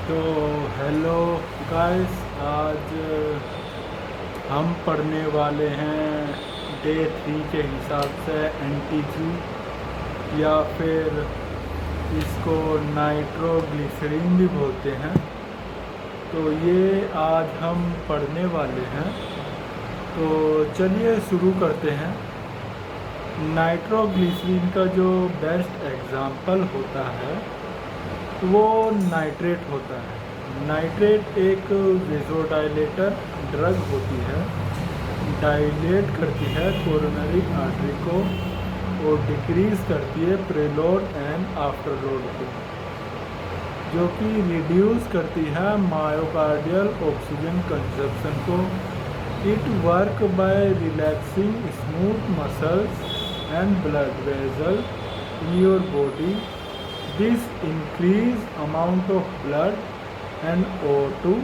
तो hello guys, आज हम पढ़ने वाले हैं डे 3 के हिसाब से एनटीजी, या फिर इसको नाइट्रोग्लिसरीन भी बोलते हैं। तो ये आज हम पढ़ने वाले हैं, तो चलिए शुरू करते हैं। नाइट्रोग्लिसरीन का जो बेस्ट एग्जाम्पल होता है वो नाइट्रेट होता है। नाइट्रेट एक वेज़ोडाइलेटर ड्रग होती है, डायलेट करती है कोरोनरी आर्टरी को और डिक्रीज करती है प्रेलोड एंड आफ्टरलोड को, जो कि रिड्यूस करती है मायोकार्डियल ऑक्सीजन कंजप्शन को। It work by relaxing smooth muscles and blood vessel in your body. This increased amount of blood and O2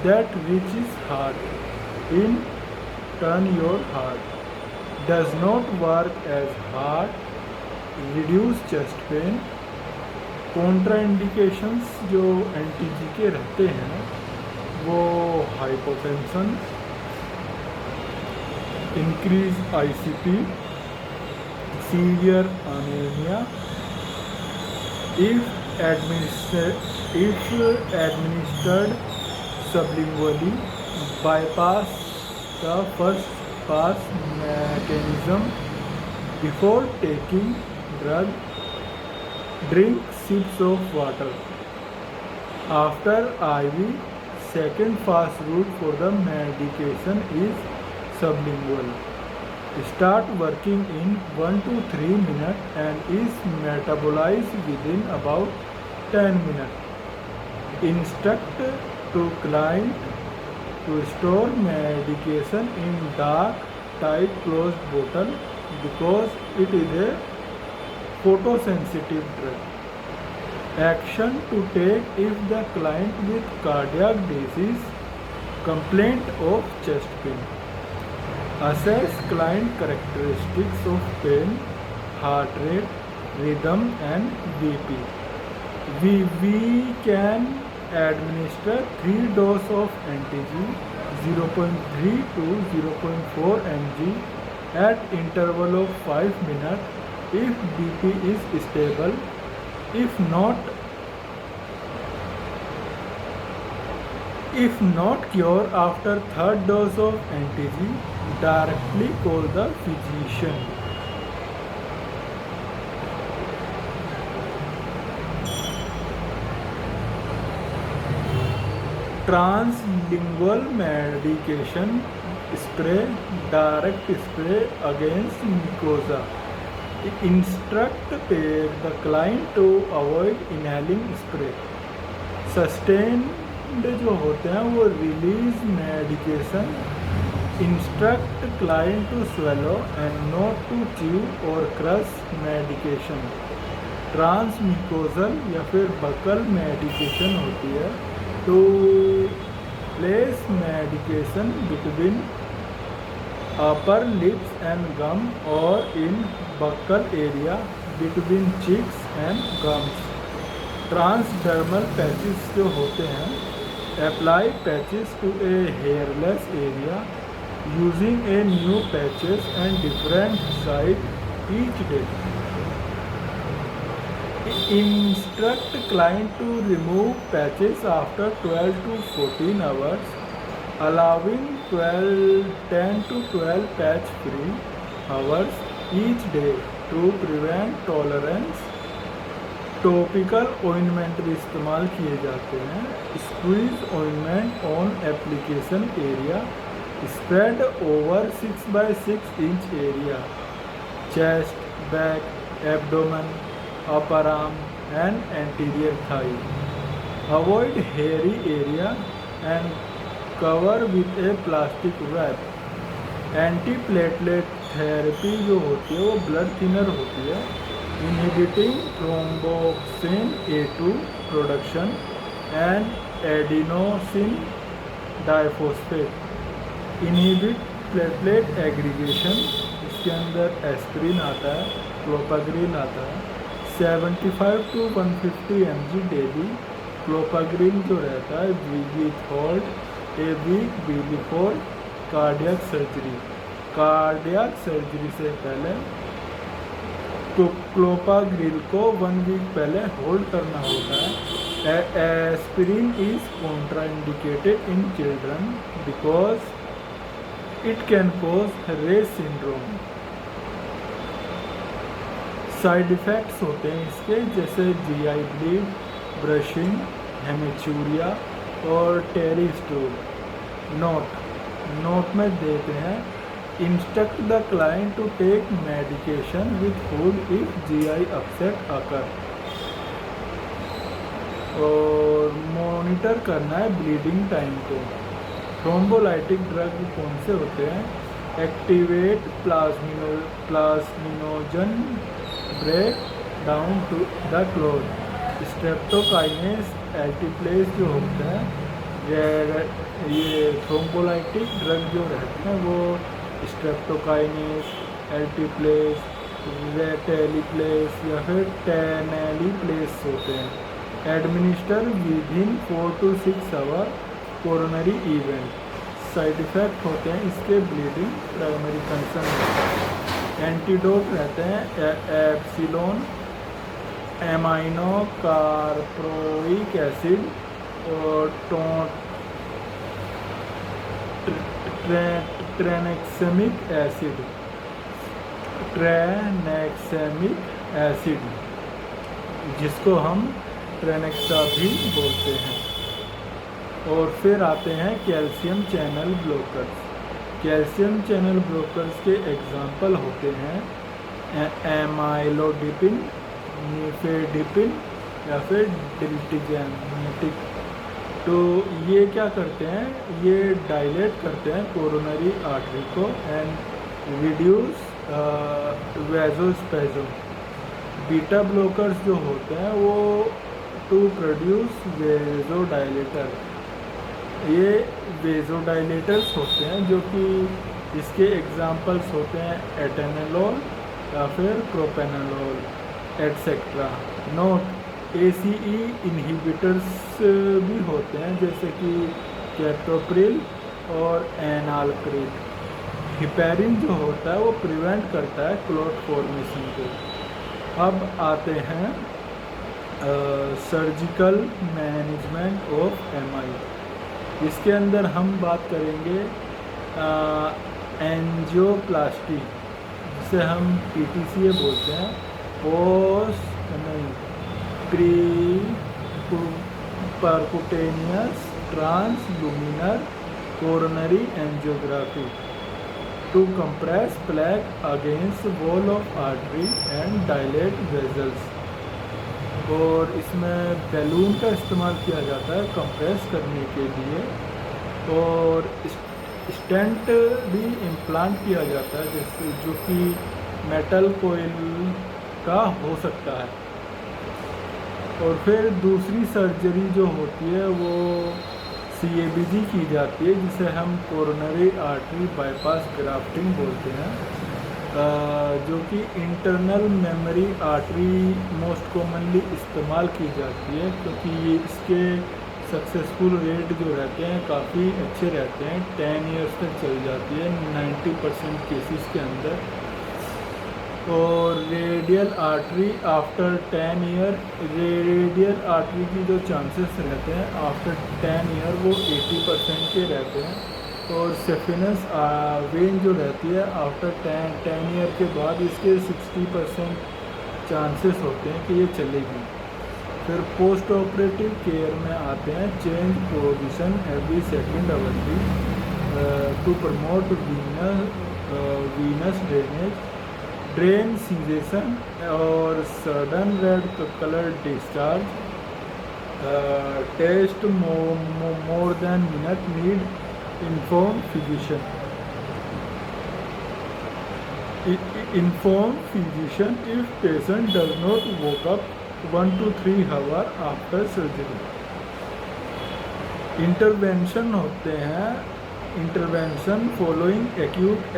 that reaches heart in turn your heart does not work as heart, reduce chest pain. Contraindications जो NTG के रहते हैं वो hypotension, increase ICP, severe anaemia. If administered sublingually, bypass the first pass mechanism before taking drug. Drink sips of water. After IV, second pass route for the medication is sublingual. Start working in 1 to 3 minutes and is metabolized within about 10 minutes. Instruct to client to store medication in dark, tight closed bottle because it is a photosensitive drug. Action to take if the client with cardiac disease, complaint of chest pain. Assess client characteristics of pain, heart rate, rhythm and BP. We can administer 3 doses of NTG 0.3 to 0.4 mg at interval of 5 minutes if BP is stable. If not cure after third dose of NTG, directly call the physician. Translingual medication spray, direct spray against mucosa. Instruct the client to avoid inhaling spray. Sustained जो होते हैं वो release medication. Instruct client to swallow and not to chew और crush medication. Transmucosal या फिर buccal medication होती है, तो place medication between upper lips and gum और in buccal area between cheeks and gums. Transdermal patches जो होते हैं, apply patches to a hairless area using a new patches and different site each day. Instruct client to remove patches after 12 to 14 hours, allowing 10 to 12 patch free hours each day to prevent tolerance. Topical ointment भी इस्तेमाल किए जाते हैं. Squeeze ointment on application area, spread over 6x6 inch area, chest, back, abdomen, upper arm and anterior thigh. Avoid hairy area and cover with a plastic wrap. Anti platelet therapy जो होती है वो blood thinner होती है, inhibiting thromboxane A2 production and adenosine diphosphate. Inhibit platelet aggregation. इसके अंदर aspirin आता है, क्लोपाग्रीन आता है. 75 to 150 mg डेली क्लोपाग्रिल जो रहता है withhold a week before cardiac surgery. Cardiac surgery से पहले तो क्लोपाग्रिल को 1 वीक पहले होल्ड करना होता है। Aspirin is contraindicated in children because it can cause Reye's syndrome. Side effects होते हैं इसके, जैसे जीआई ब्लीड, ब्रशिंग, हेमेचूरिया और टेरी स्टूल। नोट में देते हैं, instruct the client to take medication with food if GI upset occur. और monitor करना है ब्लीडिंग टाइम को। थ्रोम्बोलाइटिक ड्रग कौन से होते हैं? Activate plasminogen break down to the clot. Streptokinase alteplase जो होता है, ये थ्रोम्बोलाइटिक ड्रग जो रहते हैं वो स्ट्रेप्टोकाइनेस, एल्टीप्लेस, टेलीप्लेस या फिर टेनेलीप्लेस होते हैं। Administer within 4 to 6 hour coronary event. Side effect होते हैं इसके ब्लीडिंग, प्राइमरी कंसर्न होता है। एंटीडोट रहते हैं एप्सिलॉन, एमाइनो कार्प्रोइक एसिड और ट्रेनेक्सेमिक एसिड, जिसको हम ट्रेनेक्सा भी बोलते हैं। और फिर आते हैं calcium channel blockers. Calcium channel blockers के एग्जाम्पल होते हैं एमाइलोडिपिन, निफेडिपिन या फिर डिल्टिजैनेटिक। तो ये क्या करते हैं? ये डायलेट करते हैं कोरोनरी आर्टरी को एंड रिड्यूस वैजोस्पैज़म। बीटा ब्लॉकर्स जो होते हैं वो टू प्रोड्यूस वेजोडाइलेटर। ये वेजोडाइलेटर्स होते हैं जो कि इसके एग्जाम्पल्स होते हैं एटेनोल या फिर propanol etcetera. Note, ACE inhibitors भी होते हैं जैसे कि कैप्टोप्रिल और एनालप्रिल। हिपैरिन जो होता है वो प्रिवेंट करता है क्लॉट फॉर्मेशन को। अब आते हैं सर्जिकल मैनेजमेंट ऑफ MI। इसके अंदर हम बात करेंगे एंजियोप्लास्टी, जिसे हम PTCA बोलते हैं, pre percutaneous transluminal coronary angiography to compress plaque against wall of artery and dilate vessels. और इसमें बैलून का इस्तेमाल किया जाता है कंप्रेस करने के लिए, और स्टेंट भी इम्प्लांट किया जाता है जैसे जो कि मेटल कोयल का हो सकता है। और फिर दूसरी सर्जरी जो होती है वो CABG की जाती है, जिसे हम कोरोनरी आर्टरी बाईपास ग्राफ्टिंग बोलते हैं, जो कि internal memory artery most commonly इस्तेमाल की जाती है, क्योंकि ये इसके सक्सेसफुल रेट जो रहते हैं काफ़ी अच्छे रहते हैं, 10 ईयर्स तक चल जाती है 90% केसेस के अंदर। और radial artery after 10 year, radial artery की जो चांसेस रहते हैं आफ्टर 10 ईयर वो 80% के रहते हैं। और सेफिनस वेन जो रहती है आफ्टर 10 ईयर के बाद इसके 60% चांसेस होते हैं कि ये चलेगी। फिर पोस्ट ऑपरेटिव केयर में आते हैं change position every second hourly to promote venous drain cessation और sudden red colour discharge. Test more than minute need inform physician. Inform physician if patient does not wake up 1 to 3 hours after surgery. Intervention होते हैं, intervention following acute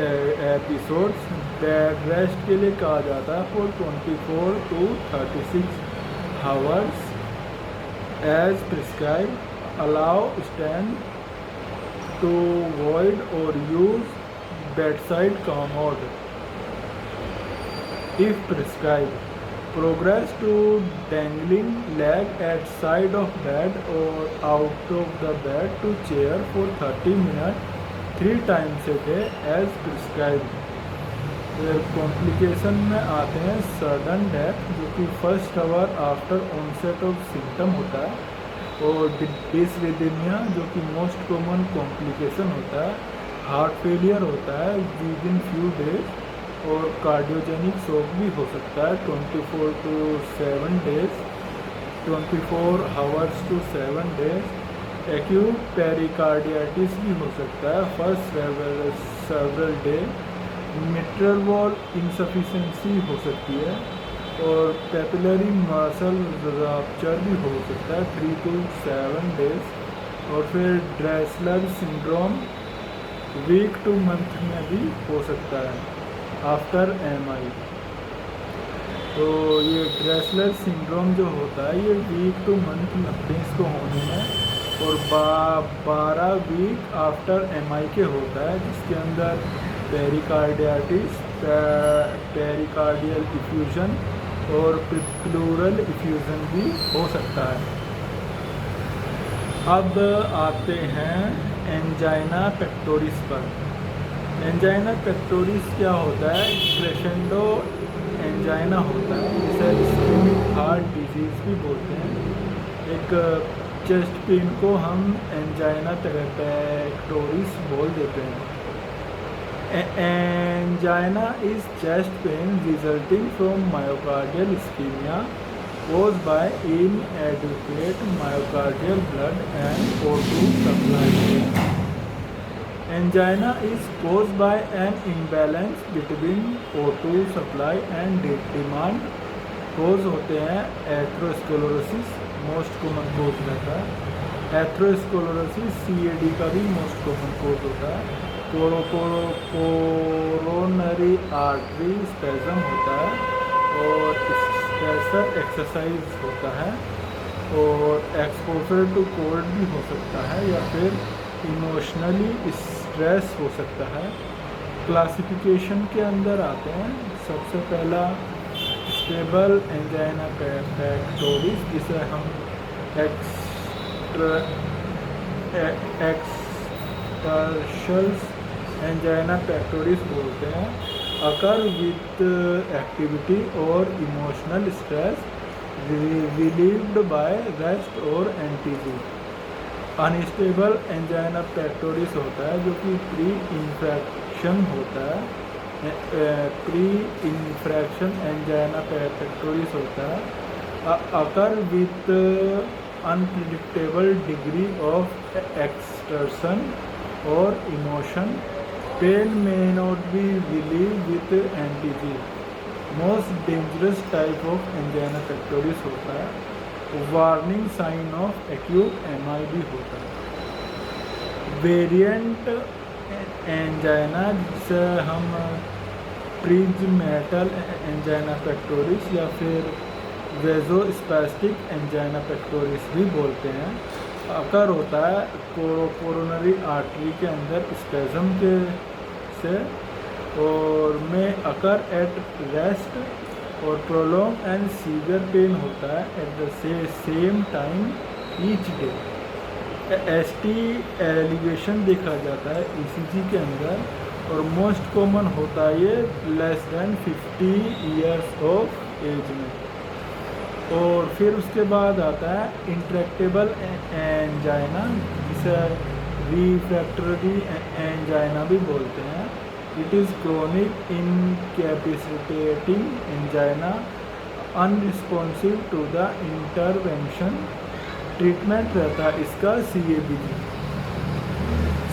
episodes. Bed rest के लिए कहा जाता है for 24 to 36 hours. as prescribed. Allow stand to void or use bedside commode if prescribed. Progress to dangling leg at side of bed or out of the bed to chair for 30 minutes 3 times a day as prescribed. Complication में आते हैं sudden death, जो कि first hour after onset of symptom होता है, और डिसरिदमिया जो कि मोस्ट कॉमन कॉम्प्लिकेशन होता है, हार्ट फेलियर होता है विद इन फ्यू डेज, और कार्डियोजेनिक शॉक भी हो सकता है 24 to 7 days, 24 hours to 7 days। Acute पेरिकार्डियाटिस भी हो सकता है first several day. Mitral valve insufficiency हो सकती है, और पेपिलरी मसल रप्चर भी हो सकता है 3 to 7 days। और फिर Dressler syndrome week to month में भी हो सकता है आफ्टर MI। तो ये ड्रेसलर सिंड्रोम जो होता है ये वीक टू मंथ लगते हैं इसको होने में, और 12 वीक आफ्टर MI के होता है, जिसके अंदर पेरिकार्डियाटिस, पेरिकार्डियल इफ्यूजन और प्लूरल इफ्यूजन भी हो सकता है। अब आते हैं एंजाइना पेक्टोरिस पर। एंजाइना पेक्टोरिस क्या होता है? क्रेशेंडो एंजाइना होता है, जिसे इस्केमिक हार्ट डिजीज़ भी बोलते हैं। एक चेस्ट पेन को हम एंजाइना पेक्टोरिस बोल देते हैं। Angina is chest pain resulting from myocardial ischaemia caused by inadequate myocardial blood and O2 supply. Angina is caused by an imbalance between O2 supply and demand. Cause होते हैं atherosclerosis, most common कोज रहता है। Atherosclerosis CAD का भी most common कोज होता है। Coronary artery spasm होता है, और स्ट्रेसर एक्सरसाइज होता है, और एक्सपोजर टू कोल्ड भी हो सकता है, या फिर इमोशनली स्ट्रेस हो सकता है। क्लासिफिकेशन के अंदर आते हैं। सबसे पहला स्टेबल एंजाइना पेक्टोरिस, जिसे हम एक्सटर्शल्स एंजाइना पेक्टोरिस बोलते हैं, अकर विथ एक्टिविटी और emotional stress relieved by rest और एंटीजी। अनस्टेबल एंजाइना पेक्टोरिस होता है, जो कि प्री इन्फेक्शन होता है। प्री इन्फेक्शन एंजाइना पेक्टोरिस होता है, occur with unpredictable degree of exertion और emotion. Pain may not be relieved with anti-G। Most dangerous type of angina pectoris होता है। Warning sign of acute MI भी होता है। वेरिएंट एंजाइना, जिसे हम प्रिज़मेटल एंजाइना पेक्टोरिस या फिर वेजोस्पैस्टिक एंजाइना पेक्टोरिस भी बोलते हैं, अकर होता है कोरोनरी आर्टरी के अंदर स्पेजम के से, और में अकर एट रेस्ट, और प्रोलॉन्ग एंड सीवियर पेन होता है at the same time each day. ST elevation देखा जाता है ECG के अंदर, और मोस्ट कॉमन होता है ये less than 50 years of age में। और फिर उसके बाद आता है इंट्रैक्टेबल एंजाइना, जिसे रिफ्रैक्टरी एंजाइना भी बोलते हैं। It is chronic incapacitating angina unresponsive to the intervention. Treatment रहता है इसका CABG।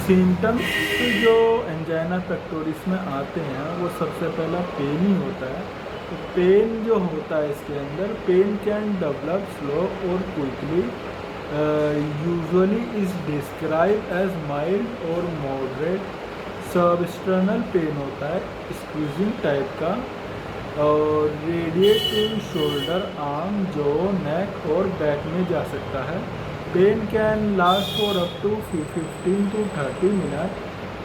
सिम्टम्स जो एंजाइना पेक्टोरिस में आते हैं वो सबसे पहला पेन ही होता है। तो पेन जो होता है इसके अंदर, पेन कैन डेवलप स्लो और quickly, usually is describe as mild और मॉडरेट। सबस्टर्नल पेन होता है स्क्वीजिंग टाइप का, और रेडिएट टू शोल्डर, आर्म, जो, नेक और बैक में जा सकता है। Pain can last for up to 15 to 30 minute.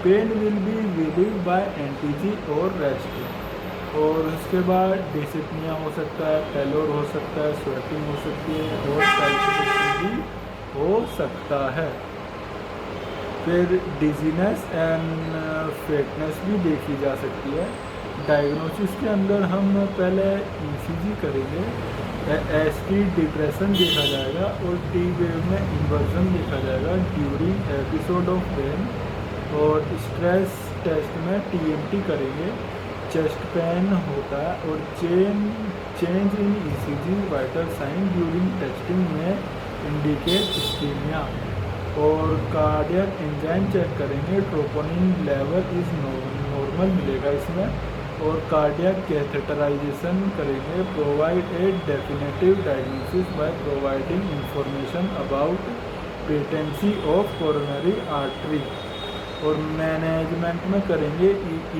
Pain will be relieve by NTG और रेस्ट। और उसके बाद डिसपनिया हो सकता है, पेलोर हो सकता है, स्वेटिंग हो सकती है और पैल्पिटेशन भी हो सकता है। फिर डिजीनेस एंड फेटनेस भी देखी जा सकती है। डायग्नोसिस के अंदर हम पहले ईसीजी करेंगे, एसटी डिप्रेशन देखा जाएगा और टी वेव में इन्वर्जन देखा जाएगा ड्यूरिंग एपिसोड ऑफ पेन। और स्ट्रेस टेस्ट में टीएमटी करेंगे, चेस्ट पेन होता है। और change in ECG vital sign during testing में इंडिकेट इस्कीमिया। और कार्डियक एंजाइम चेक करेंगे, ट्रोपोनिन लेवल इज नॉर्मल मिलेगा इसमें। और कार्डियक कैथेटराइजेशन करेंगे, provide a definitive diagnosis by providing information about patency of coronary artery. और मैनेजमेंट में करेंगे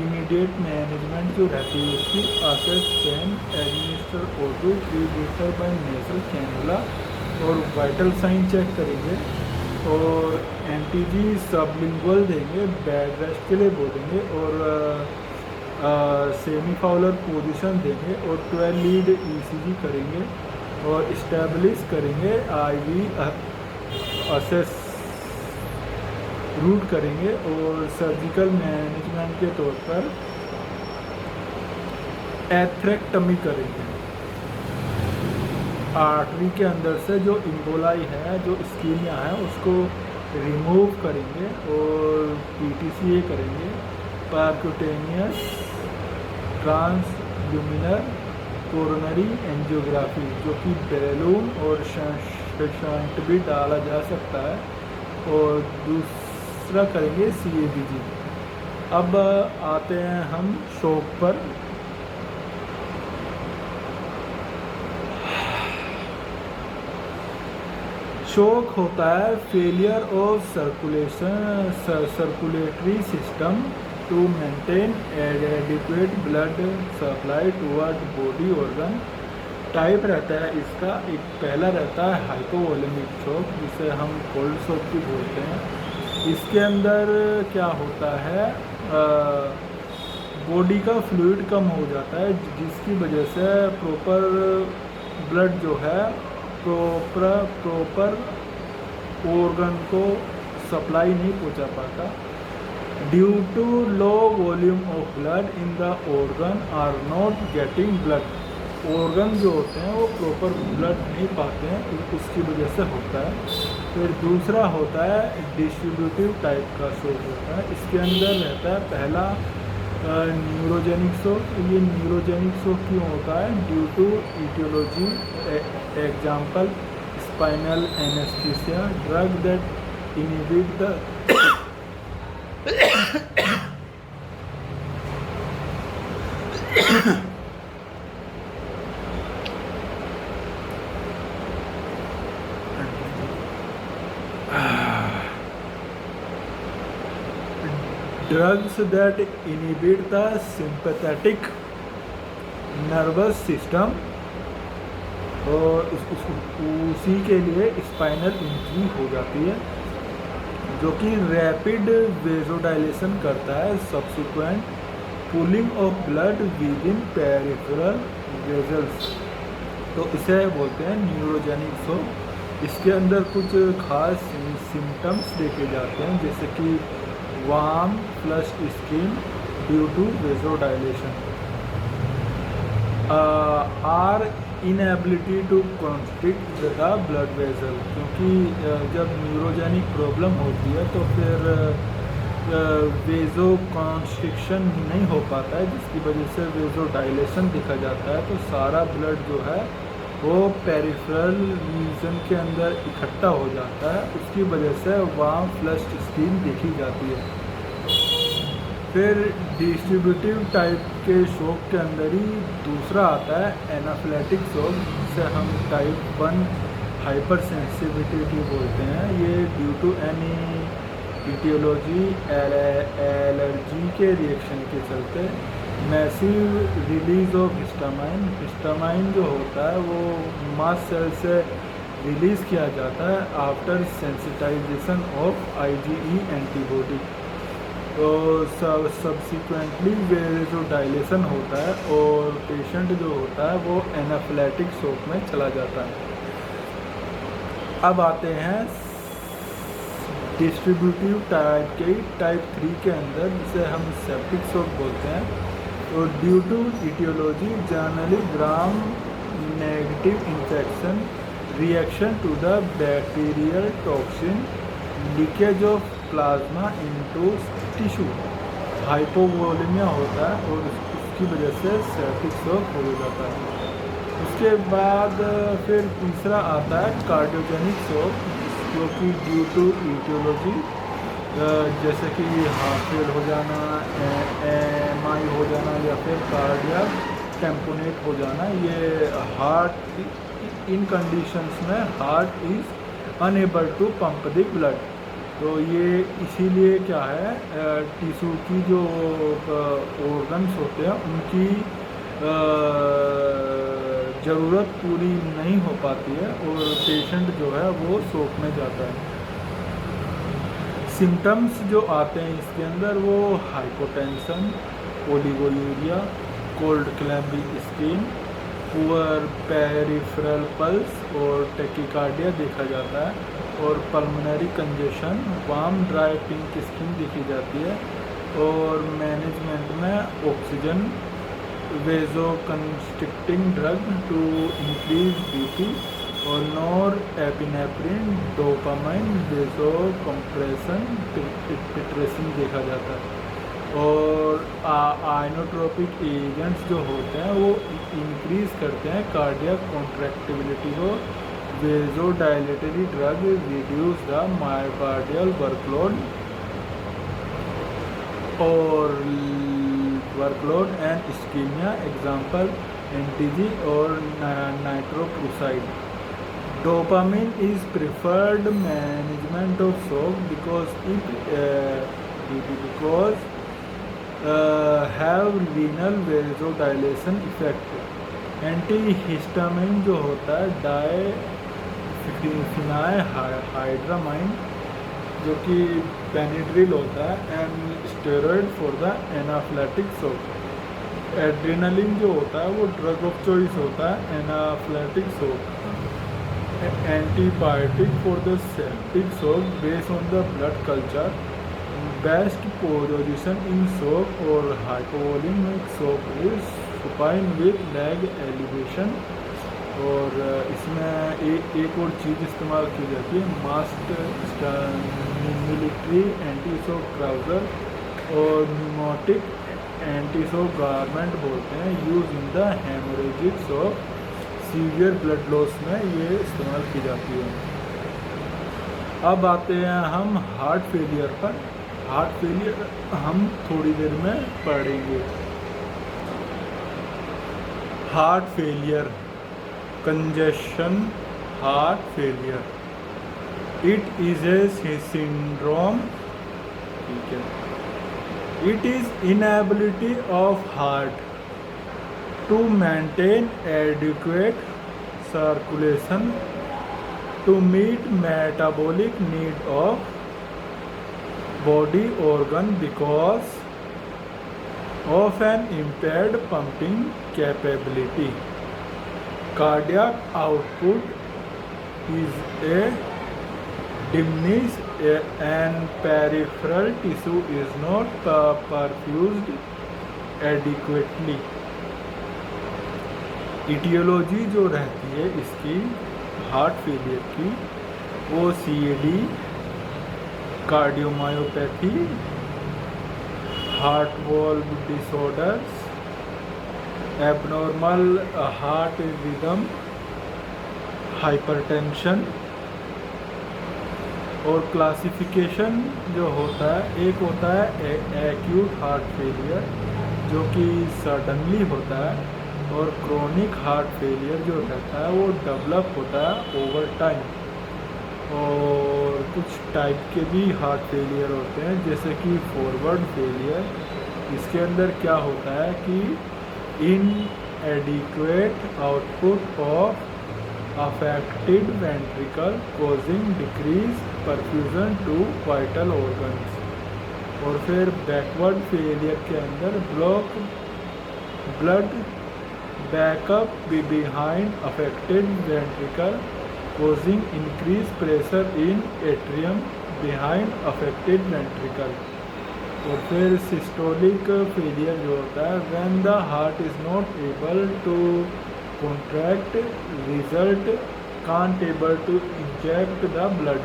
इमीडिएट मैनेजमेंट जो रहती है उसकी, assess pain, administer O2 3 litre bye nasal cannula. और वाइटल साइन चेक करेंगे और एंटीजी सबलिंगुअल देंगे, बेड रेस्ट के लिए बोलेंगे। और सेमी फाउलर पोजीशन देंगे और 12 लीड ईसीजी करेंगे और इस्टेब्लिश करेंगे आईवी असेस रूट करेंगे। और सर्जिकल मैनेजमेंट के तौर पर एथ्रेक्टमी करेंगे, आर्टरी के अंदर से जो इम्बोलाई है, जो इस्कीमिया है, उसको रिमूव करेंगे। और पीटीसीए करेंगे, परक्यूटेनियस ट्रांसल्यूमिनर कोरोनरी एंजियोग्राफी, जो कि बैलून और शंट भी डाला जा सकता है। और दूसरा करेंगे CABG। अब आते हैं हम शॉक पर। शॉक होता है failure of circulatory system to maintain adequate blood supply toward body organ. Type रहता है इसका, एक पहला रहता है हाइपोवोलेमिक शॉक, जिसे हम कोल्ड शॉक भी बोलते हैं। इसके अंदर क्या होता है, बॉडी का फ्लूइड कम हो जाता है, जिसकी वजह से प्रॉपर ब्लड जो है प्रॉपर ऑर्गन को सप्लाई नहीं पहुंचा पाता। Due to low volume of blood in the organ are not getting blood. Organ जो होते हैं वो प्रॉपर ब्लड नहीं पाते हैं, उसकी वजह से होता है। फिर दूसरा होता है डिस्ट्रीब्यूटिव टाइप का शॉक होता है। इसके अंदर रहता है पहला न्यूरोजेनिक शॉक। ये न्यूरोजेनिक शॉक क्यों होता है, due to aetiology, example spinal anaesthesia, drug that inhibit the drugs that inhibit the sympathetic nervous system। और उसी के लिए स्पाइनल इंजरी हो जाती है, जो कि रैपिड वेजोडाइलेशन करता है, subsequent pulling of blood with in peripheral vessels. तो इसे बोलते हैं न्यूरोजेनिक शॉक। इसके अंदर कुछ खास सिम्टम्स देखे जाते हैं, जैसे कि warm flushed skin due to vasodilation, or inability to constrict the blood vessel. क्योंकि जब न्यूरोजेनिक प्रॉब्लम होती है तो फिर वेजो कॉन्स्ट्रिक्शन नहीं हो पाता है, जिसकी वजह से वेजोडाइलेशन दिखा जाता है। तो सारा ब्लड जो है वो पेरिफेरल रीजन के अंदर इकट्ठा हो जाता है, उसकी वजह से वार्म फ्लश्ड स्किन देखी जाती है। फिर डिस्ट्रीब्यूटिव टाइप के शॉक के अंदर ही दूसरा आता है एनाफिलेटिक शॉक, जिसे हम टाइप 1 हाइपर सेंसिटिविटी बोलते हैं। ये due to any aetiology, allergy के रिएक्शन के चलते massive release of histamine, histamine जो होता है वो मास्ट सेल से रिलीज़ किया जाता है after sensitization of IgE antibody. तो सब्सिक्वेंटली वे जो डायलेशन होता है और पेशेंट जो होता है वो एनाफ्लेटिक शॉक में चला जाता है। अब आते हैं डिस्ट्रीब्यूटिव टाइप के, टाइप 3 के अंदर, जिसे हम सेप्टिक शॉक बोलते हैं। तो due to aetiology generally gram negative infection reaction to the bacterial toxin leakage of plasma into tissue, hypovolaemia होता है और उसकी वजह से सेप्टिक शॉक हो जाता है। उसके बाद फिर तीसरा आता है कार्डियोजेनिक शॉक, जो कि ड्यू टू इटियोलॉजी जैसे कि हार्ट फेल हो जाना, एमआई हो जाना या फिर कार्डियक टेम्पोनेट हो जाना। ये हार्ट इन कंडीशंस में heart is unable to pump the blood. तो ये इसीलिए क्या है, टिश्यू की जो ऑर्गन्स होते हैं उनकी ज़रूरत पूरी नहीं हो पाती है और पेशेंट जो है वो शॉक में जाता है। सिम्टम्स जो आते हैं इसके अंदर वो hypotension, oliguria, cold clammy skin, poor peripheral pulse और टेकिकार्डिया देखा जाता है और pulmonary congestion, warm dry pink skin देखी जाती है। और मैनेजमेंट में oxygen, vasoconstricting drug to increase BP और नॉर एपिनेफ्रिन, डोपामाइन, वेजोकम्प्रेशन, टिट्रेसिन देखा जाता है। और आइनोट्रोपिक एजेंट्स जो होते हैं वो इंक्रीज करते हैं कार्डियक कॉन्ट्रैक्टिबिलिटी को। Vasodilatory drug reduce the myocardial workload और workload and ischaemia, example NTG और नाइट्रोक्लोसाइड। Dopamine is preferred management of shock because have renal vasodilation effect। Antihistamine जो होता है डाइफिनाइहाइड्रामाइन जो कि बेनिड्रिल होता है and steroid for the anaphylactic shock. Adrenaline जो होता है वो ड्रग ऑफ चॉइस होता है anaphylactic shock. Antibiotic for the septic shock based on the blood culture. Best position in shock और hypovolaemic shock is supine with leg elevation. और इसमें एक और चीज़ इस्तेमाल की जाती है, mask military anti shock trouser और न्यूमोटिक एंटी शॉक गारमेंट बोलते हैं, use in the haemorrhagic shock, severe blood loss में ये इस्तेमाल की जाती है। अब आते हैं हम हार्ट फेलियर पर। हार्ट फेलियर हम थोड़ी देर में पढ़ेंगे। Heart failure, congestion heart failure, it is a syndrome, ठीक है। It is inability of heart to maintain adequate circulation to meet metabolic need of body organ because of an impaired pumping capability. Cardiac output is a diminished and peripheral tissue is not perfused adequately. etiology जो रहती है इसकी heart failure की वो CAD, cardiomyopathy, heart valve disorders, abnormal heart rhythm, hypertension. और classification जो होता है, एक होता है एक्यूट हार्ट फेलियर जो कि सडनली होता है और क्रोनिक हार्ट फेलियर जो रहता है वो डेवलप होता है ओवर टाइम। और कुछ टाइप के भी हार्ट फेलियर होते हैं जैसे कि फॉरवर्ड फेलियर, इसके अंदर क्या होता है कि inadequate output of affected ventricle causing decreased perfusion to vital organs। और फिर बैकवर्ड फेलियर के अंदर blood backup behind affected ventricle causing increased pressure in atrium behind affected ventricle। और फिर सिस्टोलिक फेलियर जो होता है when the heart is not able to contract result can't able to inject the blood।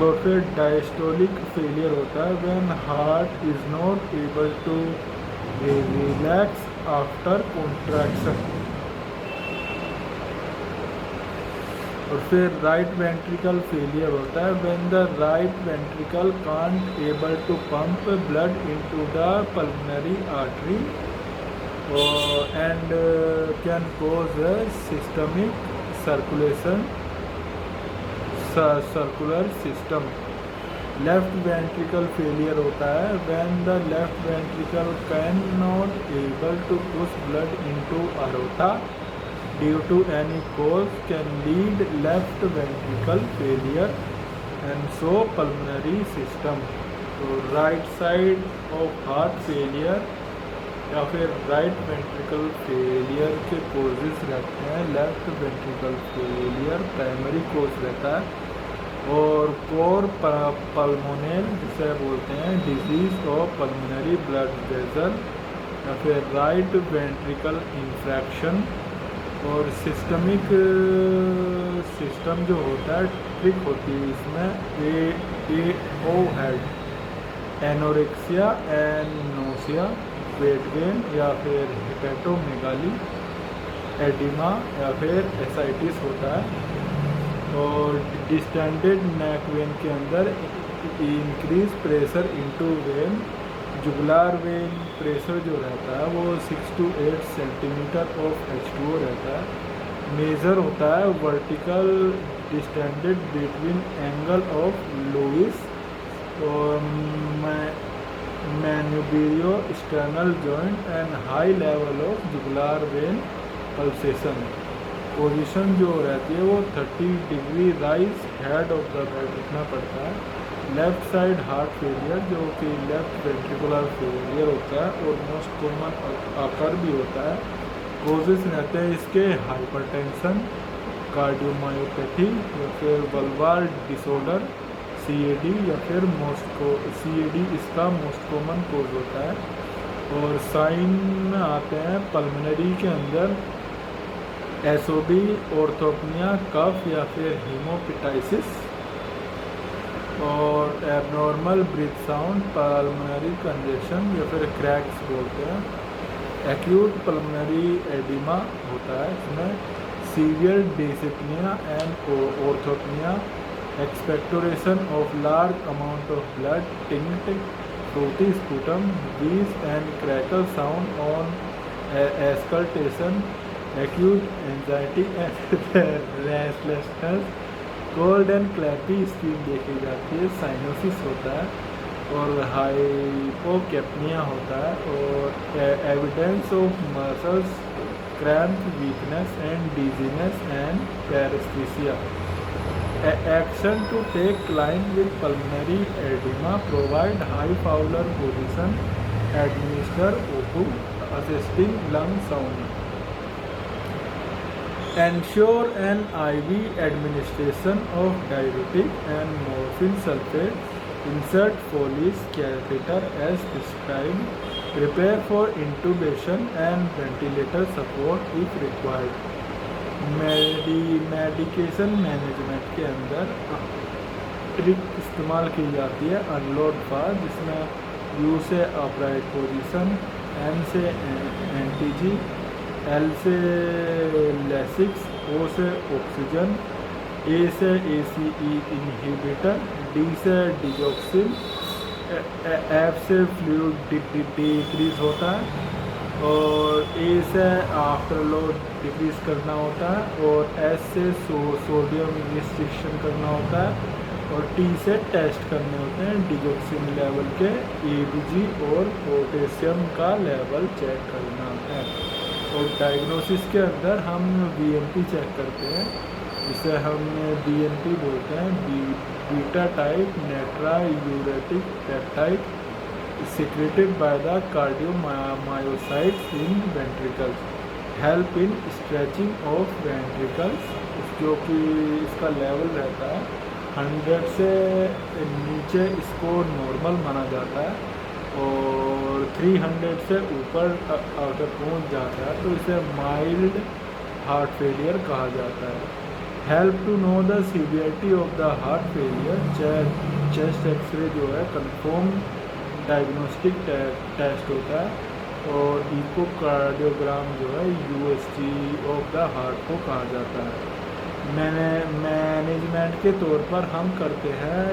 और फिर diastolic failure होता है when heart is not able to relax after contraction। और फिर राइट वेंट्रिकल फेलियर होता है when the right ventricle can't able to pump blood into the pulmonary artery and can cause a systemic circular system। Left ventricle failure होता है when the left ventricle cannot able to push blood into aorta due to any cause can lead left ventricle failure and so pulmonary system। तो right side of heart failure या फिर right ventricle failure के causes रहते हैं। Left ventricle failure primary cause रहता है और cor pulmonale जिसे बोलते हैं disease of pulmonary blood vessel या फिर राइट वेंट्रिकल इंफ्रैक्शन। और सिस्टमिक सिस्टम जो होता है ट्रिक होती है इसमें ओ हेड anorexia and nausea weight gain या फिर हेपेटोमेगाली एडिमा या फिर एसाइटिस होता है। और डिस्टेंडेड नेक वेन के अंदर increase pressure into vein jugular vein pressure जो रहता है वो 6 to 8 सेंटीमीटर ऑफ H2O रहता है। मेजर होता है vertical distended between angle of Louis और manubriosternal joint and high level of jugular vein pulsation. Position जो रहती है वो 30 degree raise head of the bed रखना पड़ता है। लेफ्ट साइड हार्ट फेलियर जो कि लेफ्ट वेंट्रिकुलर फेलियर होता है और मोस्ट कॉमन आकर भी होता है। कोजेस रहते हैं इसके हाइपरटेंशन कार्डियोमायोपैथी या फिर वल्वार डिसऑर्डर CAD या फिर CAD इसका मोस्ट कॉमन कोज होता है। और साइन में आते हैं पल्मोनरी के अंदर SOB ऑर्थोपनिया कफ या फिर हीमोपिटाइसिस और abnormal breath sound pulmonary congestion या फिर क्रैक्स बोलते हैं। एक्यूट पल्मोनरी एडिमा होता है इसमें severe dyspnoea and orthopnoea expectoration of large amount of blood tinged frothy sputum बीज and crackle sound on auscultation acute anxiety and restlessness cold and clammy skin देखी जाती है। साइनोसिस होता है और हाइपोकेप्निया होता है और evidence of muscles cramp weakness and dizziness and paraesthesia. Action to take client with pulmonary oedema provide high Fowler position administer O2 assisting lung sound. Ensure an IV administration of diuretic and morphine sulfate. Insert Foley's catheter as prescribed. Prepare for intubation and ventilator support if required. Medication management के अंदर trick इस्तेमाल की जाती है unload fast जिसमें U से upright position, M से एंटीजी, L से लेसिक्स, O से ऑक्सीजन, A से ACE इनहिबिटर, D से डिजॉक्सिन, F से फ्लूइड डिक्रीज होता है और A से आफ्टर लोड डिक्रीज करना होता है और S से सोडियम रिस्ट्रिक्शन करना होता है और टी से टेस्ट करने होते हैं डिजोक्सिन लेवल के, एबीजी और पोटेशियम का लेवल चेक करना है। और डायग्नोसिस के अंदर हम बीएमपी चेक करते हैं, जिसे हम बीएनपी बोलते हैं, beta type natriuretic peptide secreted by the cardiomyocytes in ventricles, help in stretching of ventricles, जो कि इसका लेवल रहता है 100 से नीचे इसको नॉर्मल माना जाता है, और 300 से ऊपर अगर पहुंच जाता है तो इसे माइल्ड हार्ट फेलियर कहा जाता है। Help to know the severity of the heart failure, chest x-ray जो है कंफर्म डायग्नोस्टिक टेस्ट होता है, और इकोकार्डियोग्राम जो है यूएसजी ऑफ द हार्ट को कहा जाता है। मैनेजमेंट के तौर पर हम करते हैं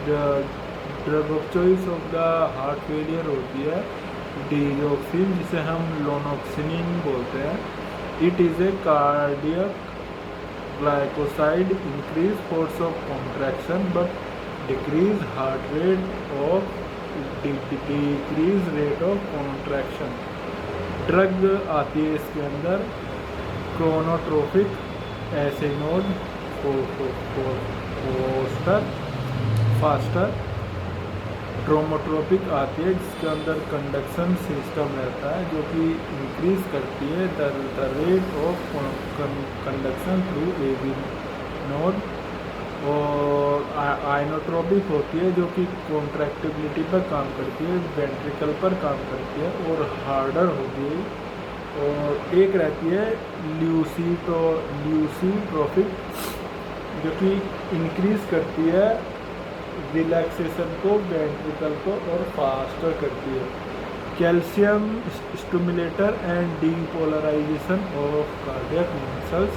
drug of choice of the heart failure होती है डिजोक्सिन, जिसे हम लोनोक्सिनिन बोलते हैं। It is a cardiac glycoside, increase force of contraction but decrease heart rate of decrease rate of contraction. Drug आती है इसके अंदर क्रोनोट्रोपिक, एसिनोड, फास्टर। ट्रोमोट्रोपिक आती है जिसके अंदर कंडक्शन सिस्टम रहता है, जो कि इंक्रीज करती है the rate of conduction through AB node. और आइनोट्रोपिक होती है जो कि कॉन्ट्रैक्टिबिलिटी पर काम करती है, वेंट्रिकल पर काम करती है और हार्डर होती है। और एक रहती है ल्यूसीट्रोपिक, जो कि इंक्रीज करती है रिलैक्सेशन को, वेंट्रिकल को, और फास्टर करती है। Calcium stimulator and depolarisation of cardiac muscles.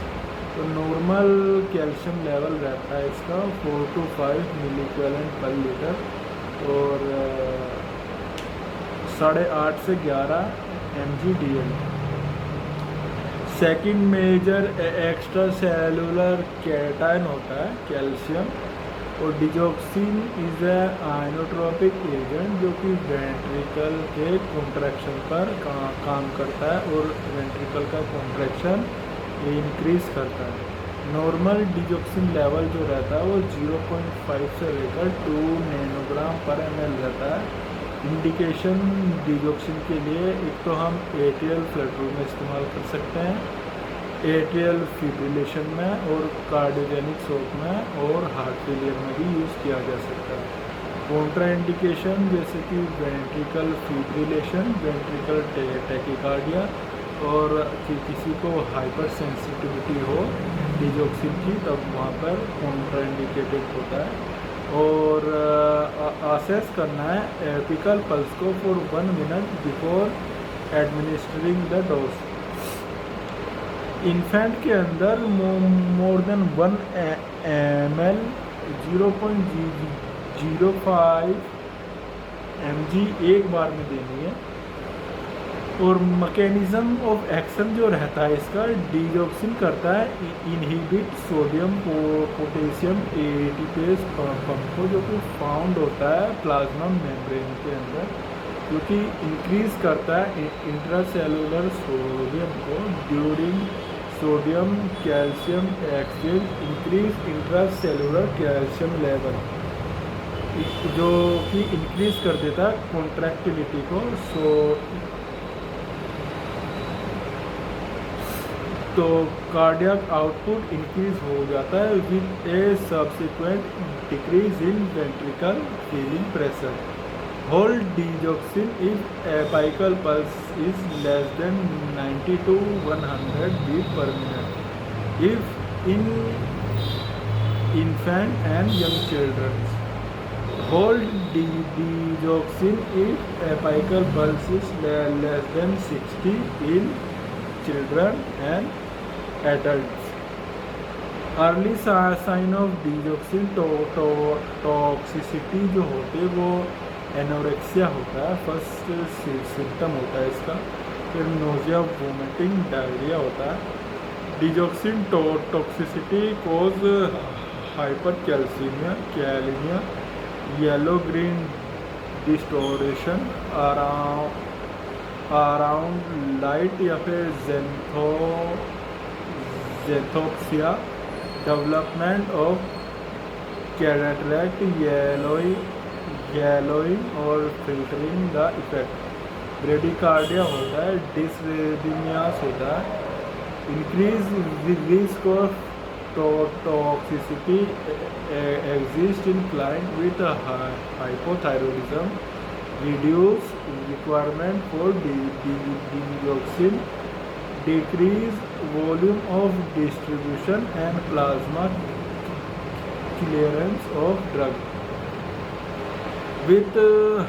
तो नॉर्मल कैल्शियम लेवल रहता है इसका 4 to 5 मिली इक्विवेलेंट पर लीटर, और 8.5 से 11 mg/dl। Second major extra cellular cation होता है कैल्शियम, और digoxin is a inotropic agent जो कि वेंट्रिकल के कॉन्ट्रैक्शन पर काम करता है और वेंट्रिकल का कॉन्ट्रैक्शन इंक्रीज करता है। नॉर्मल डिजोक्सिन लेवल जो रहता है वो 0.5 से लेकर 2 नैनोग्राम पर ml रहता है। इंडिकेशन डिजोक्सिन के लिए एक तो हम एट्रियल फ्लटरिंग में इस्तेमाल कर सकते हैं, एट्रियल फिब्रिलेशन में, और कार्डियोजेनिक शॉक में, और हार्ट फेलियर में भी यूज़ किया जा सकता है। कॉन्ट्रा इंडिकेशन जैसे कि वेंट्रिकल फिब्रिलेशन, वेंट्रिकल टैकीकार्डिया, और कि किसी को हाइपर सेंसिटिविटी हो डिजोक्सिन की, तब वहाँ पर कॉन्ट्रा इंडिकेटेड होता है। और असेस करना है एपिकल पल्स को for 1 minute before administering the dose. Infant के अंदर मोर देन 1 ml 0.05 mg एक बार में देनी है। और मैकेनिज्म ऑफ एक्शन जो रहता है इसका, डिजोक्सिन करता है inhibit sodium potassium ATPase pump को, जो कि फाउंड होता है प्लाज्मा मेम्ब्रेन के अंदर, जो कि इंक्रीज करता है इंट्रासेलुलर सोडियम को during sodium calcium exchange, increase intracellular calcium level, जो कि इंक्रीज कर देता है कॉन्ट्रैक्टिलिटी को। तो कार्डियक आउटपुट इंक्रीज हो जाता है with a subsequent decrease in ventricle filling pressure. Hold digoxin if apical pulse is less than 90 to 100 beat per minute if in infant and young children. Hold digoxin if apical pulse is less than 60 in children and adults. Early sign of digoxin toxicity जो होते हैं वो anorexia होता है, first symptom होता है इसका। फिर नोजिया, वोमिटिंग, डायरिया होता है। Digoxin toxicity cause hypercalcaemia, kalaemia, yellow green distortion around light या फिर जेथोक्सिया, डेवलपमेंट ऑफ कैटरैक्ट, येलोइंग और फिल्टरिंग द इफेक्ट। ब्रेडिकार्डिया होता है, डिसरेडिमियास होता है, increase risk of toxicity exists in client with hypothyroidism, reduce requirement for digoxin, decrease volume of distribution and plasma clearance of drug. With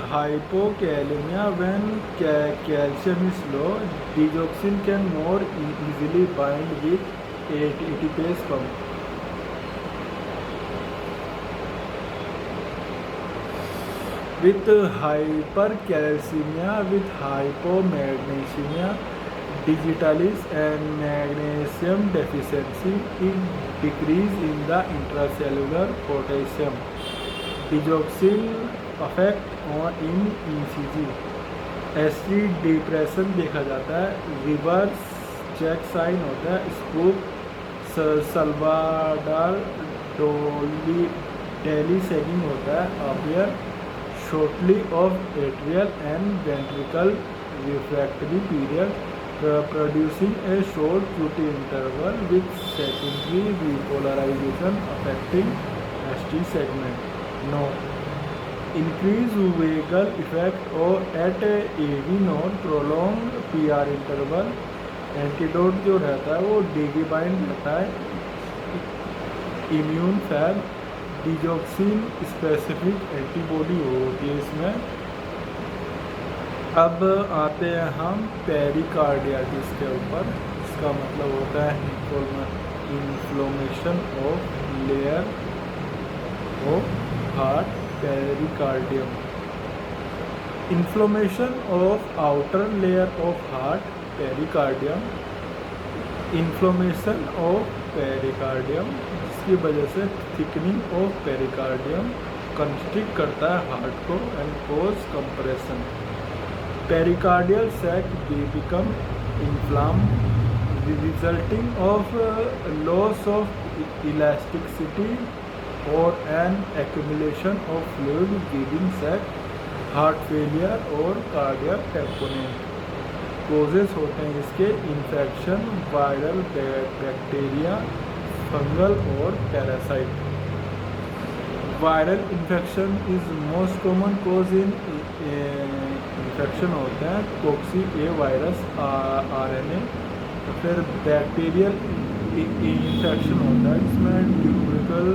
hypokalemia, when calcium is low, digoxin can more easily bind with ATPase pump. With hypercalcemia, with hypomagnesemia, digitalis and magnesium deficiency, it decrease in the intracellular potassium. Digoxin effect on in ECG. Acid depression देखा जाता है, reverse check sign होता है, scoop सल्वाडार daily sagging होता है, appear shortly of atrial and ventricle refractory period, producing a short QT interval with secondary repolarization affecting ST segment. No. Increase vagal effect or at AV node, prolonged PR interval. Antidote जो रहता है वो Digibind रहता है, immune fab, digoxin specific antibody होती है इसमें। अब आते हैं हम पेरिकार्डियाटिस के ऊपर। इसका मतलब होता है inflammation of layer of heart, pericardium. Inflammation of outer layer of heart, pericardium. Inflammation of pericardium, जिसकी वजह से थिकनिंग ऑफ पेरिकार्डियम कंस्ट्रिक्ट करता है हार्ट को and cause compression. Pericardial sac become inflame, resulting of loss of elasticity और an accumulation of fluid within sac, heart failure और cardiac tamponade. Causes होते हैं इसके इन्फेक्शन, वायरल बैक्टीरिया, फंगल और parasite. Viral infection is most common cause in infection होता है कॉक्सी ए virus RNA। तो फिर बैक्टीरियल इन्फेक्शन होता है, इसमें ट्यूबरकल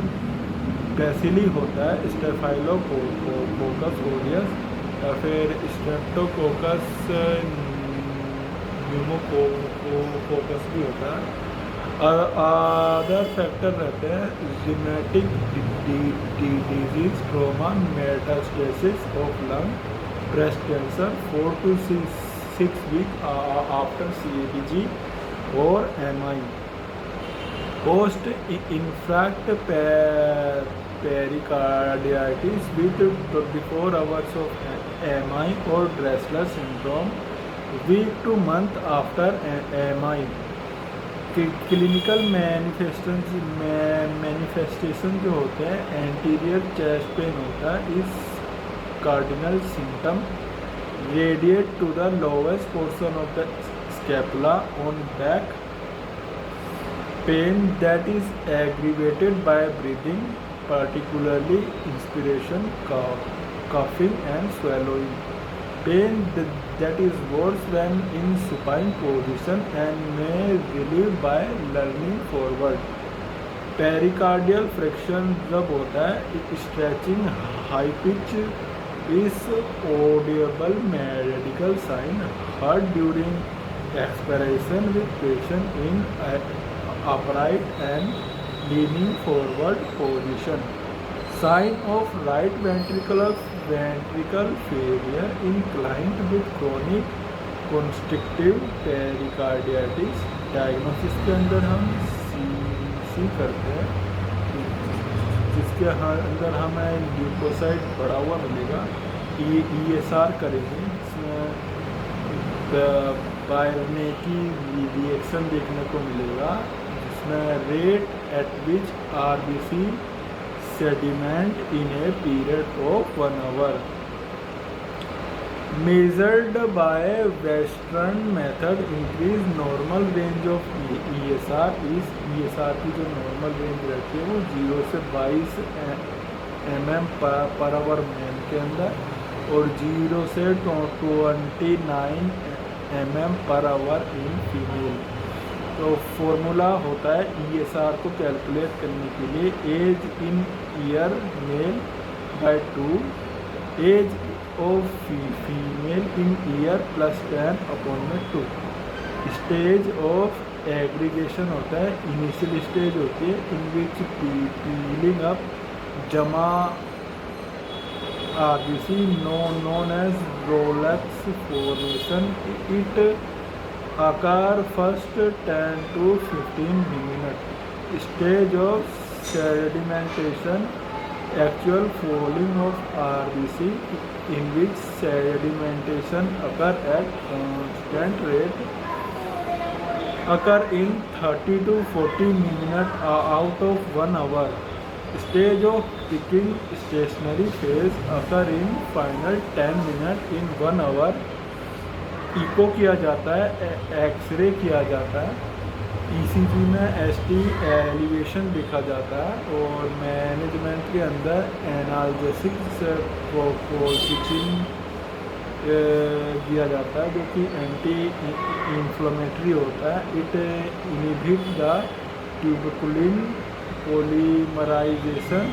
बैसिली होता है, स्टेफाइलोकोकस ओरियस या फिर स्ट्रेप्टोकोकस न्यूमोकोकस भी होता है। अदर फैक्टर रहते हैं genetic disease, trauma, metastasis of lung, breast cancer 4 to 6 weeks after CABG और MI। Post infarct pericarditis with 24 hours of MI और Dressler syndrome, week to month after MI। Clinical manifestation जो होते हैं, anterior chest pain होता है, is cardinal symptom radiate to the lowest portion of the scapula on back, pain that is aggravated by breathing, particularly inspiration, coughing and swallowing. Pain that is worse when in supine position and may relieve by leaning forward. Pericardial friction जब होता है, stretching, high pitch is audible medical sign, heard during expiration with patient in upright and leaning forward position. Sign of right ventricle failure in client with chronic constrictive pericarditis. Diagnosis के अंदर हम सी करते हैं इसके अंदर हमें ल्यूकोसाइड बढ़ा हुआ मिलेगा, ESR करेंगे, इसमें बायरनेकी रिएक्शन देखने को मिलेगा, जिसमें rate at which RBC sediment in a period of 1 hour measured by Western method increase normal range of ESR is ESR की जो नॉर्मल रेंज रहती है वो 0 से 22 mm पर आवर मेल के अंदर और 0 से 29 mm पर आवर इन फीमेल। तो फॉर्मूला होता है ESR को कैलकुलेट करने के लिए age in year male by 2 age of female in year plus 10/2। Stage of aggregation होता है, इनिशियल स्टेज होती है इन विच पीलिंग अप जमा RBC known as Rolex formation, it occur first 10 to 15 minutes. Stage of sedimentation, actual falling of RBC in which sedimentation occur at constant rate occur in 30 to 40 minutes out of 1 hour. Stage of picking stationary phase occur in final 10 minutes in 1 hour. Eco किया जाता है, x ray किया जाता है, ECG में ST elevation देखा जाता है और मैनेजमेंट के अंदर एनाल्जेसिक्स कोचिंग दिया जाता है जो कि एंटी इन्फ्लेमेटरी होता है। It inhibit the tuberculin polymerization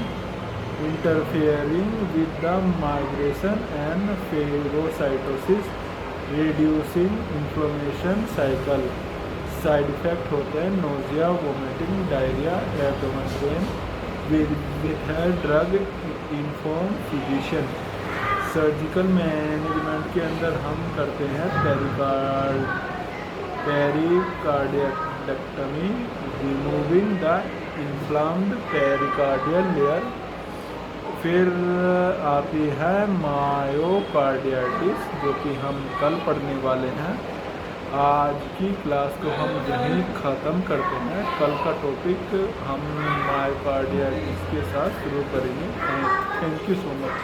interfering with the migration and phagocytosis, reducing inflammation cycle। Side effect होते हैं nausea, vomiting, diarrhoea, abdomen pain with drug inform physician. Surgical management के अंदर हम करते हैं pericardiectomy, removing the inflamed pericardial layer. फिर आती है मायोकार्डियाटिस जो कि हम कल पढ़ने वाले हैं। आज की क्लास को हम यहीं ख़त्म करते हैं, कल का टॉपिक हम मायोकार्डियाटिस के साथ शुरू करेंगे। Thank you so much.